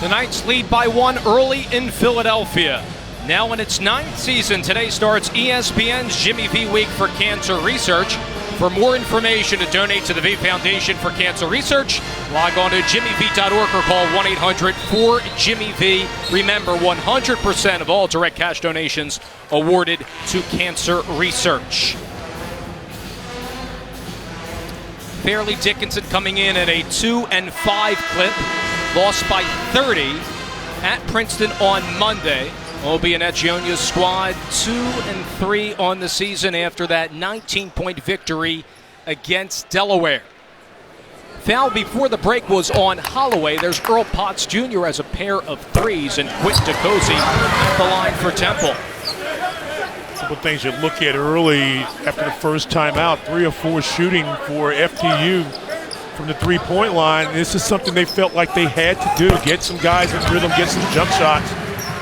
The Knights lead by 1 early in Philadelphia. Now in its 9th season, today starts ESPN's Jimmy V Week for Cancer Research. For more information to donate to the V Foundation for Cancer Research, log on to jimmyv.org or call 1-800-4JIMMY-V. Remember, 100% of all direct cash donations awarded to cancer research. Fairleigh Dickinson coming in at a 2-5 clip, lost by 30 at Princeton on Monday. Obi and Echionya's squad 2-3 on the season after that 19-point victory against Delaware. Foul before the break was on Holloway. There's Earl Potts Jr. as a pair of threes, and Quentin DeCozy at the line for Temple. Couple things you look at early after the first time out, 3 or 4 shooting for FDU from the three-point line. This is something they felt like they had to do, get some guys in rhythm, get some jump shots.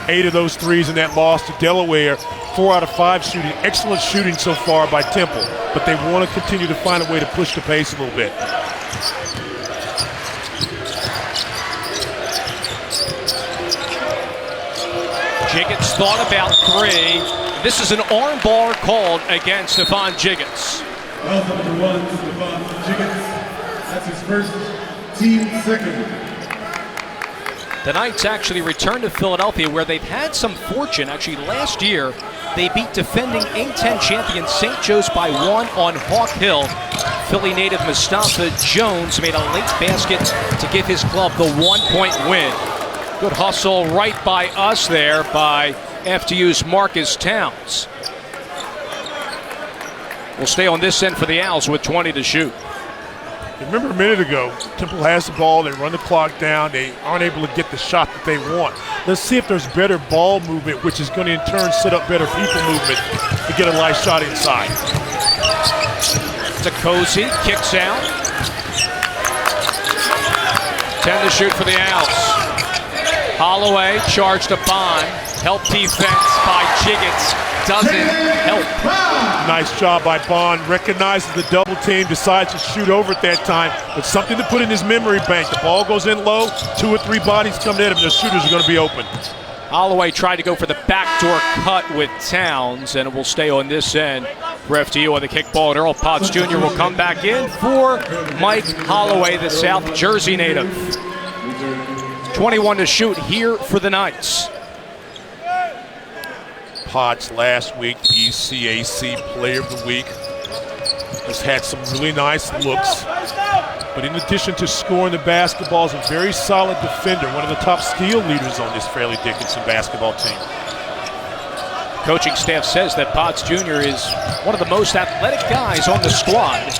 8 of those threes in that loss to Delaware, 4 out of 5 shooting. Excellent shooting so far by Temple, but they want to continue to find a way to push the pace a little bit. Jiggets thought about 3. This is an arm bar called against Stephon Jiggets. Well, number 1, Stephon Jiggets. That's his first team second. The Knights actually returned to Philadelphia, where they've had some fortune. Actually, last year, they beat defending A-10 champion St. Joe's by 1 on Hawk Hill. Philly native Mustafa Jones made a late basket to give his club the 1-point win. Good hustle right by us there by FDU's Marcus Towns. We'll stay on this end for the Owls with 20 to shoot. Remember a minute ago, Temple has the ball, they run the clock down, they aren't able to get the shot that they want. Let's see if there's better ball movement, which is going to in turn set up better people movement to get a nice shot inside. DeCozy kicks out. 10 to shoot for the Owls. Holloway charged to Bond. Help defense by Jiggets. Doesn't help. Nice job by Bond. Recognizes the double team, decides to shoot over at that time, but something to put in his memory bank. The ball goes in low, 2 or 3 bodies coming at him, the shooters are going to be open. Holloway tried to go for the backdoor cut with Towns, and it will stay on this end for FDU on the kickball. And Earl Potts Jr. will come back in for Mike Holloway, the South Jersey native. 21 to shoot here for the Knights. Potts last week, ECAC Player of the Week, has had some really nice looks. But in addition to scoring the basketball, is a very solid defender, one of the top steal leaders on this Fairleigh Dickinson basketball team. Coaching staff says that Potts Jr. is one of the most athletic guys on the squad.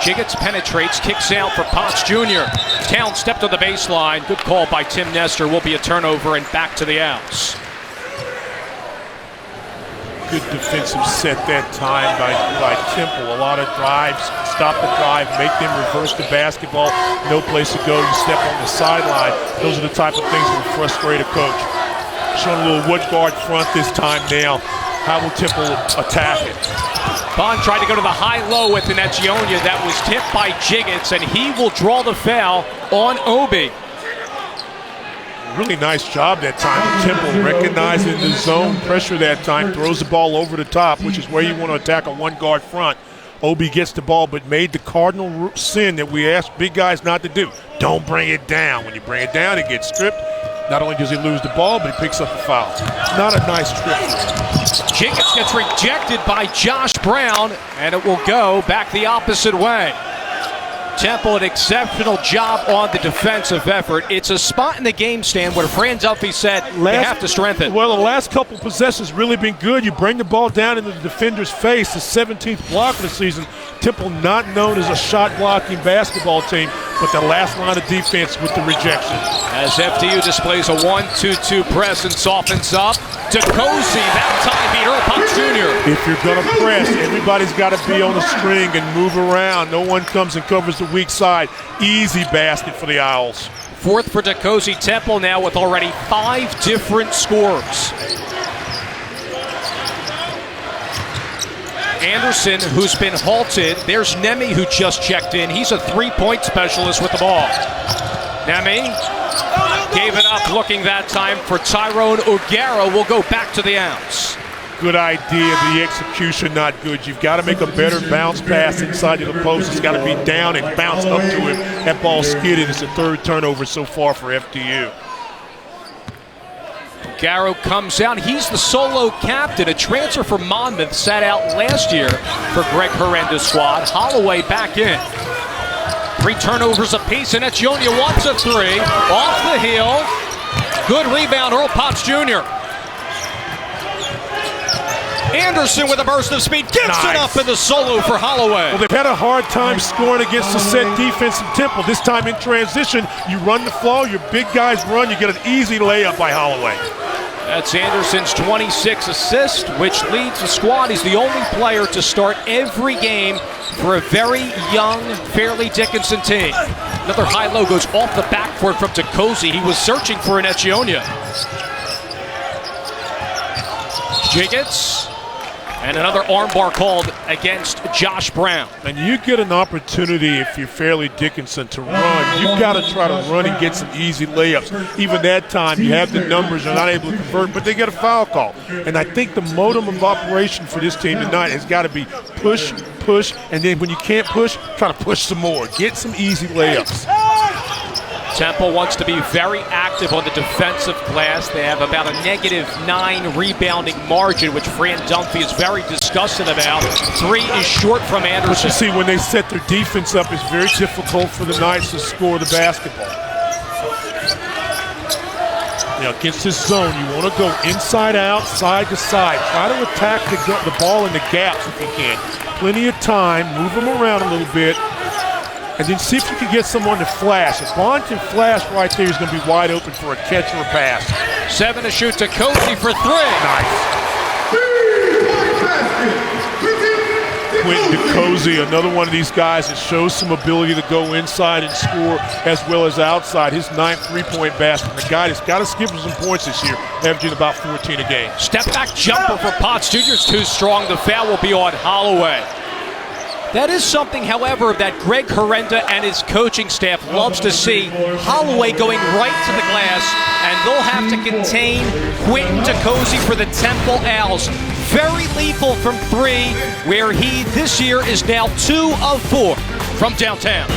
Jiggets penetrates, kicks out for Potts Jr. Towns stepped on the baseline. Good call by Tim Nestor. Will be a turnover and back to the Owls. Good defensive set that time by Temple. A lot of drives, stop the drive, make them reverse the basketball. No place to go, you step on the sideline. Those are the type of things that will frustrate a coach. Showing a little wood guard front this time now. How will Temple attack it? Bond tried to go to the high-low with an Echionya that was tipped by Jiggets, and he will draw the foul on Obi. Really nice job that time. Temple recognizing the zone pressure that time, throws the ball over the top, which is where you want to attack a one-guard front. Obi gets the ball, but made the cardinal sin that we ask big guys not to do. Don't bring it down. When you bring it down, it gets stripped. Not only does he lose the ball, but he picks up the foul. Not a nice trip for him. Jiggets gets rejected by Josh Brown, and it will go back the opposite way. Temple, an exceptional job on the defensive effort. It's a spot in the game, Stan, where Fran Duffy said they have to strengthen. Well, the last couple possessions really been good. You bring the ball down into the defender's face, the 17th block of the season. Temple not known as a shot-blocking basketball team, but the last line of defense with the rejection. As FDU displays a 1-2-2 press and softens up, DeCozy that time beat Earl Potts Jr. If you're going to press, everybody's got to be on the string and move around. No one comes and covers the weak side. Easy basket for the Owls. 4th for DeCozy. Temple now with already 5 different scores. Anderson, who's been halted. There's Nemi, who just checked in. He's a three-point specialist with the ball. Nemi Gave it up looking that time for Tyrone O'Gara. Will go back to the ounce. Good idea. The execution not good. You've got to make a better bounce pass inside of the post. It's got to be down and bounce up to him. That ball skidded. It's the third turnover so far for FDU. Garrow comes out. He's the solo captain. A transfer from Monmouth sat out last year for Greg Herenda's squad. Holloway back in. 3 turnovers apiece, and Etionia wants a 3. Off the heel. Good rebound, Earl Potts Jr. Anderson with a burst of speed gets it up in the solo for Holloway. Well, they've had a hard time scoring against the set defensive Temple. This time in transition, you run the flow, your big guys run, you get an easy layup by Holloway. That's Anderson's 26 assist, which leads the squad. He's the only player to start every game for a very young Fairleigh Dickinson team. Another high-low goes off the backboard from Takosi. He was searching for an Etionia. Jiggets. And another armbar called against Josh Brown. And you get an opportunity if you're Fairleigh Dickinson to run. You've got to try to run and get some easy layups. Even that time, you have the numbers, you're not able to convert, but they get a foul call. And I think the modem of operation for this team tonight has got to be push, push, and then when you can't push, try to push some more. Get some easy layups. Temple wants to be very active on the defensive glass. They have about a -9 rebounding margin, which Fran Dunphy is very disgusted about. 3 is short from Anderson. But you see, when they set their defense up, it's very difficult for the Knights to score the basketball. Now, against this zone, you want to go inside out, side to side. Try to attack the ball in the gaps if you can. Plenty of time, move them around a little bit. And then see if you can get someone to flash. If Bond can flash right there, he's going to be wide open for a catch or a pass. 7 to shoot to Cozy for 3. Nice. Quentin DeCozy, another one of these guys that shows some ability to go inside and score as well as outside. His 9th three-point basket. The guy that's got to skip some points this year, averaging about 14 a game. Step back jumper for Potts Jr. is too strong. The foul will be on Holloway. That is something, however, that Greg Herenda and his coaching staff loves to see. Holloway going right to the glass, and they'll have to contain Quentin DeCozy for the Temple Owls. Very lethal from 3, where he this year is now 2 of 4 from downtown.